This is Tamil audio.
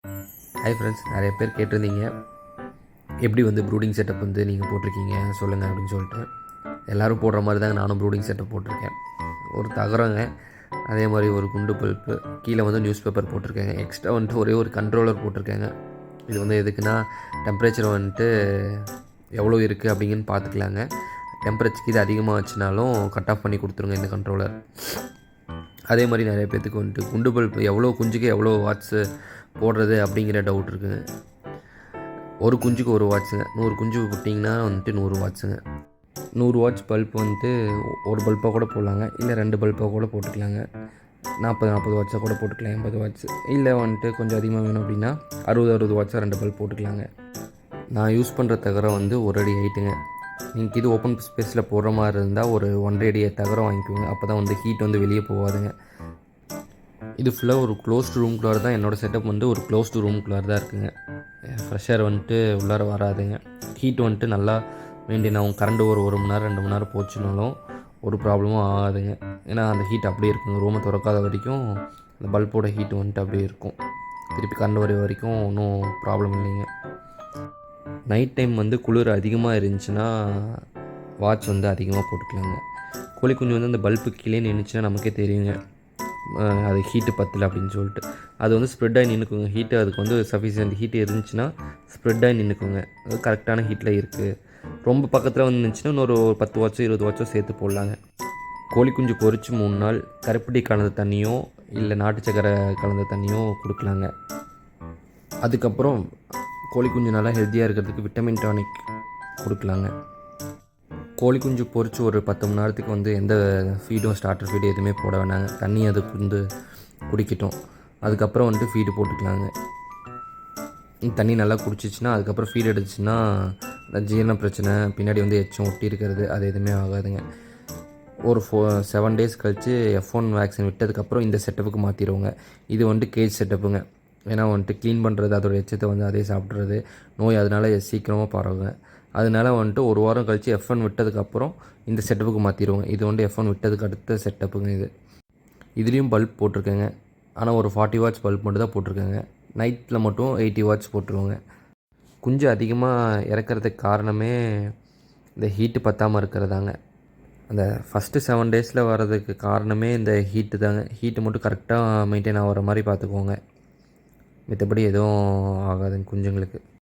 ஹாய் ஃப்ரெண்ட்ஸ், நிறைய பேர் கேட்டிருந்தீங்க எப்படி வந்து ப்ரூடிங் செட்டப் வந்து நீங்கள் போட்டிருக்கீங்க சொல்லுங்கள் அப்படின்னு சொல்லிட்டு. எல்லோரும் போடுற மாதிரி தாங்க நானும் ப்ரூடிங் செட்டப் போட்டிருக்கேன். ஒரு தகரங்க, அதே மாதிரி ஒரு குண்டு பல்ப்பு, கீழே வந்து நியூஸ் பேப்பர் போட்டிருக்கேங்க. எக்ஸ்ட்ரா வந்துட்டு ஒரே ஒரு கண்ட்ரோலர் போட்டிருக்கேங்க. இது வந்து எதுக்குன்னா டெம்பரேச்சர் வந்துட்டு எவ்வளோ இருக்குது அப்படிங்கன்னு பார்த்துக்கலாங்க. டெம்பரேச்சருக்கு இது அதிகமாக வச்சுனாலும் கட் ஆஃப் பண்ணி கொடுத்துருங்க இந்த கண்ட்ரோலர். அதே மாதிரி நிறைய பேர்த்துக்கு வந்துட்டு குண்டு பல்ப் எவ்வளோ குஞ்சுக்கு எவ்வளோ வாட்ஸு போடுறது அப்படிங்கிற டவுட் இருக்குதுங்க. ஒரு குஞ்சுக்கு ஒரு வாட்ஸுங்க. 100 குஞ்சு விட்டிங்கன்னா வந்துட்டு 100 வாட்ஸுங்க. 100 வாட்ஸ் பல்ப் வந்துட்டு ஒரு பல்பாக கூட போடலாங்க, இல்லை 2 பல்பாக கூட போட்டுக்கலாங்க. 40 வாட்ஸாக கூட போட்டுக்கலாம், 80 வாட்ஸ். இல்லை வந்துட்டு கொஞ்சம் அதிகமாக வேணும் அப்படின்னா 60 வாட்ஸாக 2 பல்ப் போட்டுக்கலாங்க. நான் யூஸ் பண்ணுற தகரம் வந்து 1 அடி ஹைட்டுங்க. நீங்கள் இது ஓப்பன் ஸ்பேஸில் போடுற மாதிரி இருந்தால் ஒரு 1.5 அடி தகரம் வாங்கிக்கோங்க. அப்போ தான் வந்து ஹீட் வந்து வெளியே போகாதுங்க. இது ஃபுல்லாக ஒரு க்ளோஸ்டு ரூம்குள்ளார தான் என்னோடய செட்டப் வந்து ஒரு க்ளோஸ்டு ரூம்குள்ளார தான் இருக்குதுங்க. ஃப்ரெஷ்ஷர் வந்துட்டு உள்ளார வராதுங்க. ஹீட் வந்துட்டு நல்லா மெயின்டைன் ஆகும். கரண்ட் ஒரு மணி நேரம் 2 மணி நேரம் போச்சுனாலும் ஒரு ப்ராப்ளமும் ஆகாதுங்க. ஏன்னா அந்த ஹீட் அப்படியே இருக்குங்க. ரூமை திறக்காத வரைக்கும் அந்த பல்போட ஹீட் வந்துட்டு அப்படியே இருக்கும். திருப்பி கரண்ட் வர வரைக்கும் ஒன்றும் ப்ராப்ளம் இல்லைங்க. நைட் டைம் வந்து குளிர் அதிகமாக இருந்துச்சுன்னா வாட்ச் வந்து அதிகமாக போட்டுக்கலாங்க. கோழி குஞ்சு வந்து அந்த பல்பு கீழே நின்றுச்சுன்னா நமக்கே தெரியுங்க அது ஹீட்டு பத்தலை அப்படின்னு சொல்லிட்டு. அது வந்து ஸ்ப்ரெட் ஆகி நின்றுக்குங்க. ஹீட்டு அதுக்கு வந்து சஃபிஷியன்ட் ஹீட்டு இருந்துச்சுன்னா ஸ்ப்ரெட் ஆகி நின்றுக்குங்க. அது கரெக்டான ஹீட்டில் இருக்குது. ரொம்ப பக்கத்தில் வந்து நின்றுச்சுன்னா இன்னொரு 10 வாட்ஸோ 20 வாட்ஸோ சேர்த்து போடலாங்க. கோழி குஞ்சு பொரித்து 3 நாள் கருப்பட்டி கலந்த தண்ணியோ இல்லை நாட்டு சக்கரை கலந்த தண்ணியோ கொடுக்கலாங்க. அதுக்கப்புறம் கோழி குஞ்சு நல்லா ஹெல்த்தியாக இருக்கிறதுக்கு விட்டமின் டானிக் கொடுக்கலாங்க. கோழி குஞ்சு பொரித்து ஒரு 10 மணி நேரத்துக்கு வந்து எந்த ஃபீடும் ஸ்டார்டர் ஃபீடு எதுவுமே போட வேணாங்க. தண்ணி அது வந்து குடிக்கட்டும். அதுக்கப்புறம் வந்துட்டு ஃபீடு போட்டுக்கலாங்க. தண்ணி நல்லா குடிச்சிச்சின்னா அதுக்கப்புறம் ஃபீடு எடுத்துச்சுன்னா ஜீரண பிரச்சனை, பின்னாடி வந்து எச்சம் ஒட்டி இருக்கிறது அது எதுவுமே ஆகாதுங்க. ஒரு 7 டேஸ் கழித்து F1 வேக்சின் விட்டதுக்கப்புறம் இந்த செட்டப்புக்கு மாற்றிடுவோங்க. இது வந்துட்டு கேஜ் செட்டப்புங்க. ஏன்னா வந்துட்டு க்ளீன் பண்ணுறது, அதோட எச்சத்தை வந்து அதே சாப்பிட்றது, நோய் அதனால் சீக்கிரமாக பரவுங்க. அதனால் வந்துட்டு ஒரு வாரம் கழித்து F1 விட்டதுக்கப்புறம் இந்த செட்டப்புக்கு மாற்றிடுவோங்க. இது வந்து F1 விட்டதுக்கு அடுத்த செட்டப்புங்க இது. இதுலேயும் பல்ப் போட்டிருக்கேங்க. ஆனால் ஒரு 40 வாட்ஸ் பல்ப் மட்டும் தான் போட்டிருக்கேங்க. நைட்டில் மட்டும் 80 வாட்ஸ் போட்டுருவோங்க. குஞ்சு அதிகமாக இறக்கிறதுக்கு காரணமே இந்த ஹீட்டு பற்றாமல் இருக்கிறதாங்க. அந்த ஃபஸ்ட்டு 7 டேஸில் வர்றதுக்கு காரணமே இந்த ஹீட்டு தாங்க. ஹீட்டு மட்டும் கரெக்டாக மெயின்டைன் ஆகிற மாதிரி பார்த்துக்குவோங்க. மற்றபடி எதுவும் ஆகாதுங்க குஞ்சுங்களுக்கு.